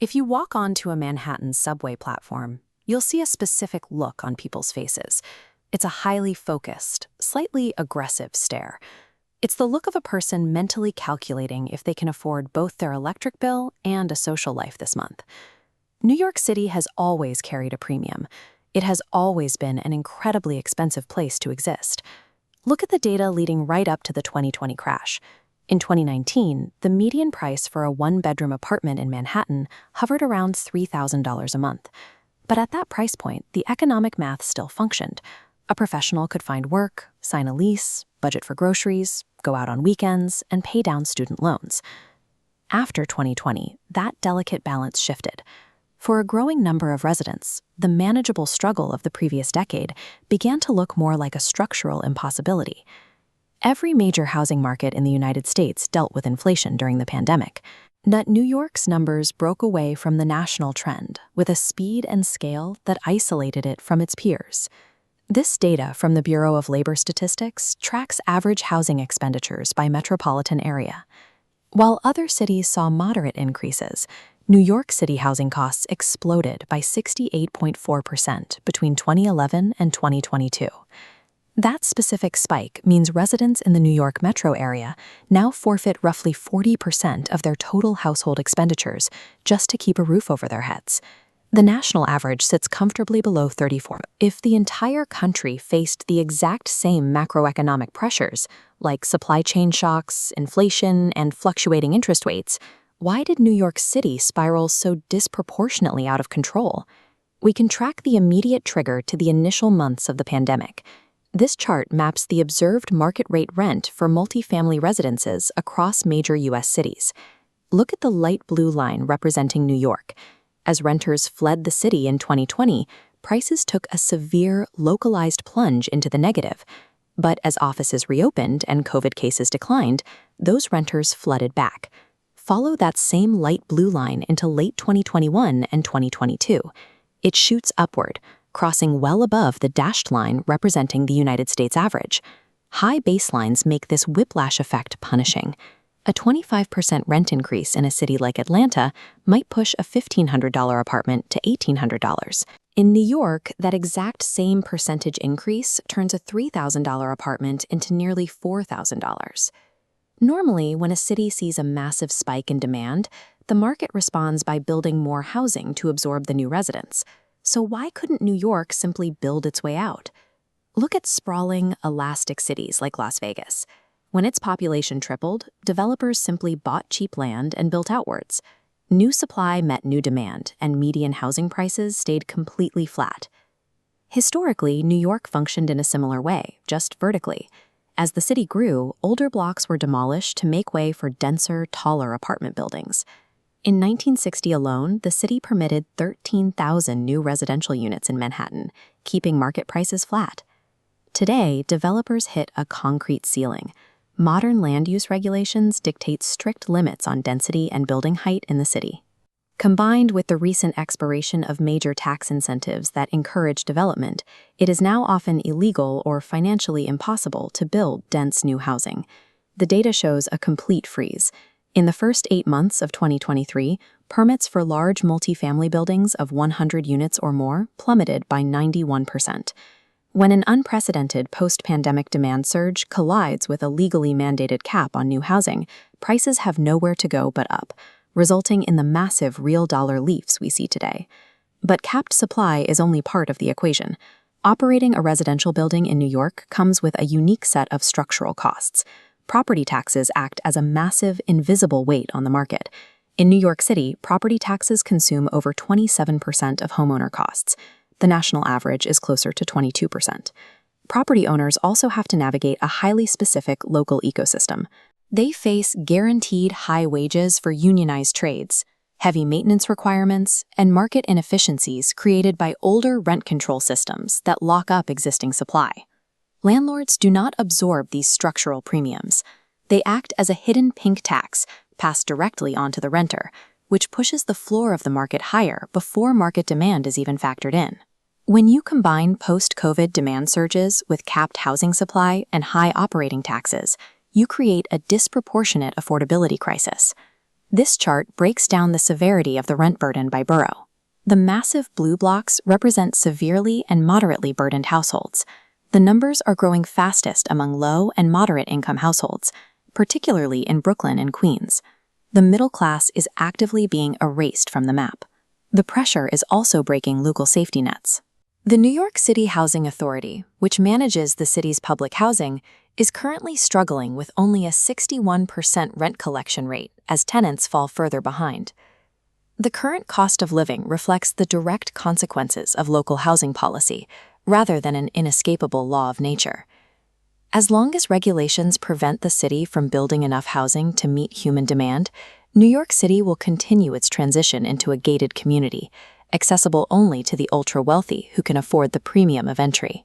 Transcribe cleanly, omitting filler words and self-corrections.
If you walk onto a Manhattan subway platform, you'll see a specific look on people's faces. It's a highly focused, slightly aggressive stare. It's the look of a person mentally calculating if they can afford both their electric bill and a social life this month. New York City has always carried a premium. It has always been an incredibly expensive place to exist. Look at the data leading right up to the 2020 crash. In 2019, the median price for a one-bedroom apartment in Manhattan hovered around $3,000 a month. But at that price point, the economic math still functioned. A professional could find work, sign a lease, budget for groceries, go out on weekends, and pay down student loans. After 2020, that delicate balance shifted. For a growing number of residents, the manageable struggle of the previous decade began to look more like a structural impossibility. Every major housing market in the United States dealt with inflation during the pandemic. But New York's numbers broke away from the national trend with a speed and scale that isolated it from its peers. This data from the Bureau of Labor Statistics tracks average housing expenditures by metropolitan area. While other cities saw moderate increases, New York City housing costs exploded by 68.4% between 2011 and 2022. That specific spike means residents in the New York metro area now forfeit roughly 40% of their total household expenditures just to keep a roof over their heads. The national average sits comfortably below 34%. If the entire country faced the exact same macroeconomic pressures, like supply chain shocks, inflation, and fluctuating interest rates, why did New York City spiral so disproportionately out of control? We can track the immediate trigger to the initial months of the pandemic. This chart maps the observed market rate rent for multifamily residences across major U.S. cities. Look at the light blue line representing New York. As renters fled the city in 2020, prices took a severe, localized plunge into the negative. But as offices reopened and COVID cases declined, those renters flooded back. Follow that same light blue line into late 2021 and 2022. It shoots upward, crossing well above the dashed line representing the United States average. High baselines make this whiplash effect punishing. A 25% rent increase in a city like Atlanta might push a $1,500 apartment to $1,800. In New York, that exact same percentage increase turns a $3,000 apartment into nearly $4,000. Normally, when a city sees a massive spike in demand, the market responds by building more housing to absorb the new residents. So why couldn't New York simply build its way out? Look at sprawling, elastic cities like Las Vegas. When its population tripled, developers simply bought cheap land and built outwards. New supply met new demand, and median housing prices stayed completely flat. Historically, New York functioned in a similar way, just vertically. As the city grew, older blocks were demolished to make way for denser, taller apartment buildings. In 1960 alone, the city permitted 13,000 new residential units in Manhattan, keeping market prices flat. Today, developers hit a concrete ceiling. Modern land use regulations dictate strict limits on density and building height in the city. Combined with the recent expiration of major tax incentives that encourage development, it is now often illegal or financially impossible to build dense new housing. The data shows a complete freeze. In the first 8 months of 2023, permits for large multifamily buildings of 100 units or more plummeted by 91%. When an unprecedented post-pandemic demand surge collides with a legally mandated cap on new housing, prices have nowhere to go but up, resulting in the massive real-dollar leaps we see today. But capped supply is only part of the equation. Operating a residential building in New York comes with a unique set of structural costs. Property taxes act as a massive, invisible weight on the market. In New York City, property taxes consume over 27% of homeowner costs. The national average is closer to 22%. Property owners also have to navigate a highly specific local ecosystem. They face guaranteed high wages for unionized trades, heavy maintenance requirements, and market inefficiencies created by older rent control systems that lock up existing supply. Landlords do not absorb these structural premiums. They act as a hidden pink tax passed directly onto the renter, which pushes the floor of the market higher before market demand is even factored in. When you combine post-COVID demand surges with capped housing supply and high operating taxes, you create a disproportionate affordability crisis. This chart breaks down the severity of the rent burden by borough. The massive blue blocks represent severely and moderately burdened households. The numbers are growing fastest among low and moderate income households, particularly in Brooklyn and Queens. The middle class is actively being erased from the map. The pressure is also breaking local safety nets. The New York City Housing Authority, which manages the city's public housing, is currently struggling with only a 61% rent collection rate as tenants fall further behind. The current cost of living reflects the direct consequences of local housing policy, rather than an inescapable law of nature. As long as regulations prevent the city from building enough housing to meet human demand, New York City will continue its transition into a gated community, accessible only to the ultra-wealthy who can afford the premium of entry.